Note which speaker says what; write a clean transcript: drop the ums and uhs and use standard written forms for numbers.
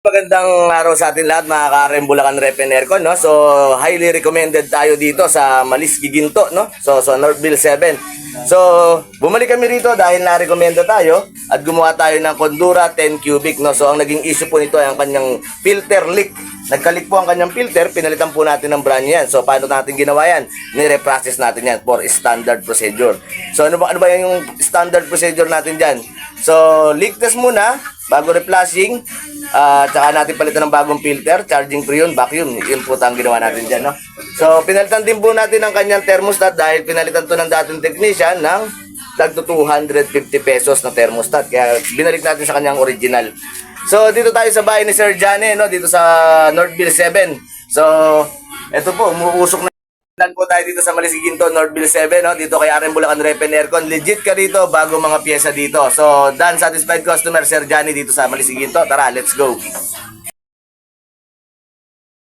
Speaker 1: Magandang araw sa atin lahat mga ka-RM Bulacan Rep and Aircon, no? So, highly recommended tayo dito sa Malis Giginto, no? So Northville 7. So, bumalik kami rito dahil na-recommenda tayo at gumawa tayo ng Condura 10 cubic, no? So, ang naging issue po nito ay ang kanyang filter leak. Nagka-leak po ang kanyang filter, pinalitan po natin ng brand yan. So, paano natin ginawa yan? Nire-process natin yan for standard procedure. So, ano ba yung standard procedure natin dyan? So, leak test muna, bago re-flushing, tsaka natin palitan ng bagong filter, charging free yun, vacuum. Yun po ang ginawa natin dyan, no? So, pinalitan din po natin ang kanyang thermostat dahil pinalitan to ng dating technician ng tagto 250 pesos na thermostat. Kaya binalik natin sa kanyang original. So, dito tayo sa bahay ni Sir Jane, no? Dito sa Northville 7. So, eto po, umuusok na. Lan po tayo dito sa Malis Giginto, Northville 7, no? Dito kay RM Bulacan Rep and Aircon. Legit ka dito, bago mga pyesa dito. So, done satisfied customer, Sir Johnny dito sa Malis Giginto. Tara, let's go.